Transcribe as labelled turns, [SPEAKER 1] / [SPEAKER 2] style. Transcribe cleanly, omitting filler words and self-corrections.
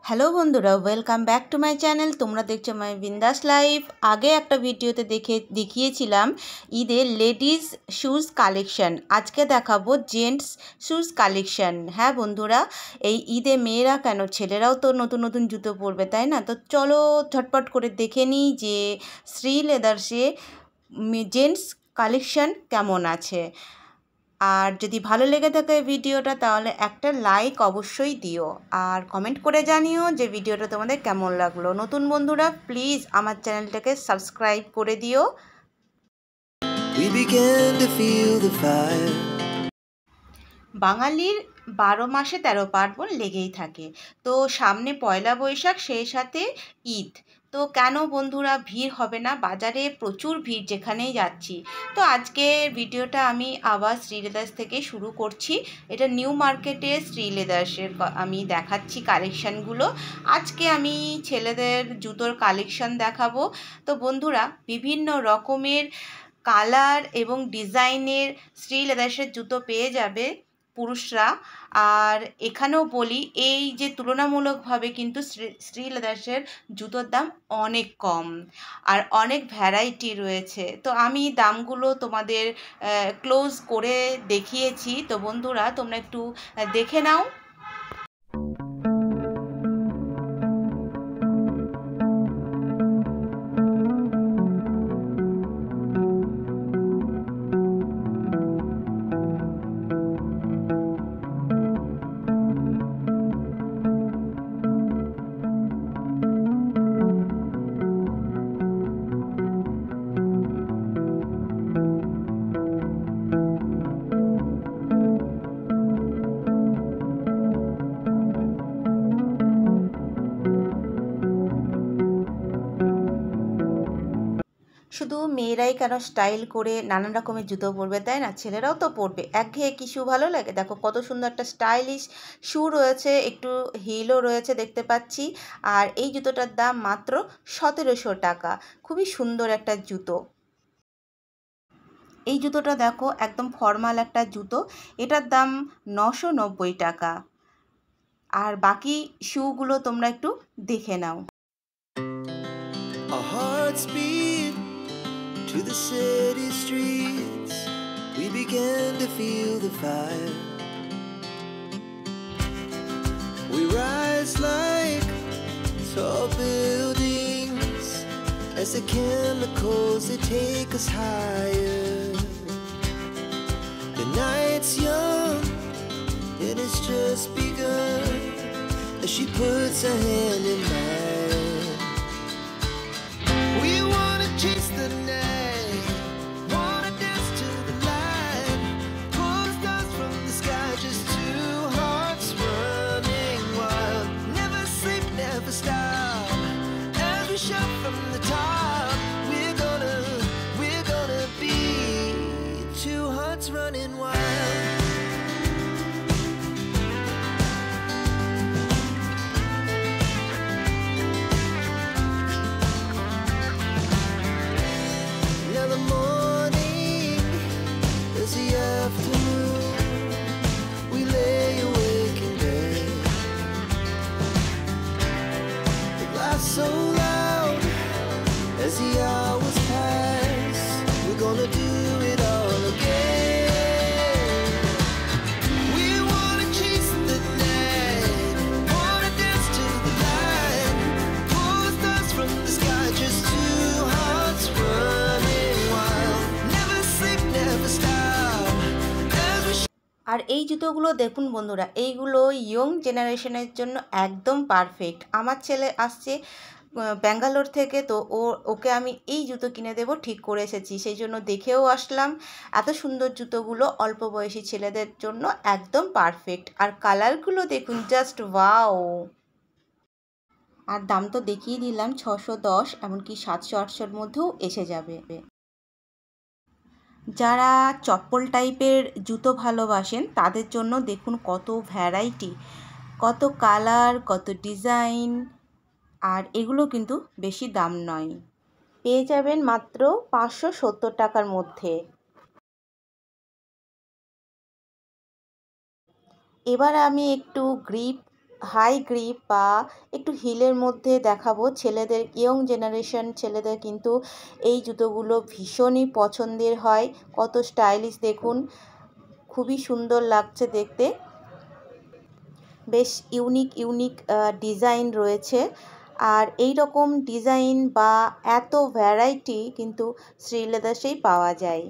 [SPEAKER 1] Hello বন্ধুরা, welcome back to my channel. তোমরা দেখছো মাই বিন্দাস লাইফ। আগে একটা ভিডিওতে দেখিয়েছিলাম ঈদের লেডিস শ্যুজ কালেকশন। আজকে দেখাবো জেন্টস শ্যুজ কালেকশন। হ্যাঁ বন্ধুরা, এই ঈদে মেয়েরা কেন, ছেলেরাও তো নতুন নতুন জুতো পরবে, তাই না? তো চলো ঝটপট করে দেখে নিই যে শ্রী লেদার্সে জেন্টস কালেকশন কেমন আছে। আর যদি ভালো লেগে থাকে ভিডিওটা তাহলে একটা লাইক অবশ্যই দিও, আর কমেন্ট করে জানিও যে ভিডিওটা তোমাদের কেমন লাগলো। নতুন বন্ধুরা প্লিজ আমার চ্যানেলটাকে সাবস্ক্রাইব করে দিও। বাঙালির 12 মাসে 13 পার্বণ লেগেই থাকে। তো সামনে পয়লা বৈশাখ, সেই সাথে ঈদ। তো কেন বন্ধুরা ভিড় হবে না? বাজারে প্রচুর ভিড় যেখানেই যাচ্ছি। তো আজকের ভিডিওটা আমি আবার শ্রী লেদার্স থেকে শুরু করছি। এটা নিউ মার্কেটে শ্রী লেদার্সের আমি দেখাচ্ছি কালেকশানগুলো। আজকে আমি ছেলেদের জুতোর কালেকশান দেখাবো। তো বন্ধুরা বিভিন্ন রকমের কালার এবং ডিজাইনের শ্রী লেদার্সের জুতো পেয়ে যাবে পুরুষরা। আর এখানেও বলি, এই যে তুলনামূলকভাবে কিন্তু শ্রী লেদার্সের জুতোর দাম অনেক কম আর অনেক ভ্যারাইটি রয়েছে। তো আমি দামগুলো তোমাদের ক্লোজ করে দেখিয়েছি। তো বন্ধুরা তোমরা একটু দেখে নাও। শুধু মেয়েরাই কেন স্টাইল করে নানান রকমের জুতো পরবে, তাই না? ছেলেরাও তো পরবে। একঘেয়ে কি শু ভালো লাগে? দেখো কত সুন্দর একটা স্টাইলিশ শু রয়েছে, একটু হিলও রয়েছে দেখতে পাচ্ছি। আর এই জুতোটার দাম মাত্র 1700 টাকা। খুবই সুন্দর একটা জুতো। এই জুতোটা দেখো একদম ফর্মাল একটা জুতো, এটার দাম 990 টাকা। আর বাকি শুগুলো তোমরা একটু দেখে নাও। To the city streets, we began to feel the fire. We rise like tall buildings as the chemicals they take us higher. The night's young and it's just begun as she puts her hand in mine. We wanna chase the night, from the top. We're gonna be two hearts running wild. Now the morning is the afternoon. We lay awake in bed. The glass so loud as the hours pass, we're gonna do it all again. We wanna chase the night, wanna dance to the light, pull the stars from the sky, just two hearts running wild. Never sleep, never stop. আর এই জুতোগুলো দেখুন বন্ধুরা, এইগুলো young জেনারেশনের জন্য একদম perfect. আমার ছেলে আসছে ব্যাঙ্গালোর থেকে, তো ওকে আমি এই জুতো কিনে দেবো ঠিক করে এসেছি, সেই জন্য দেখেও আসলাম। এত সুন্দর জুতোগুলো অল্প বয়সী ছেলেদের জন্য একদম পারফেক্ট। আর কালারগুলো দেখুন, জাস্ট ওয়াও। আর দাম তো দেখিয়ে দিলাম, 610, এমনকি 700-800-র মধ্যেও এসে যাবে। যারা চপ্পল টাইপের জুতো ভালোবাসেন তাদের জন্য দেখুন কত ভ্যারাইটি, কত কালার, কত ডিজাইন। আর এগুলো কিন্তু বেশি দাম নয়, পেয়ে যাবেন মাত্র 570 টাকার মধ্যে। এবার আমি একটু গ্রিপ
[SPEAKER 2] হাই গ্রিপ বা একটু হিলের মধ্যে দেখাবো। ছেলেদের, ইয়ং জেনারেশন ছেলেদের কিন্তু এই জুতোগুলো ভীষণই পছন্দের হয়। কত স্টাইলিশ দেখুন, খুবই সুন্দর লাগছে দেখতে। বেশ ইউনিক ইউনিক ডিজাইন রয়েছে। আর এই রকম ডিজাইন বা এত ভ্যারাইটি কিন্তু শ্রীলেদার্সেই পাওয়া যায়।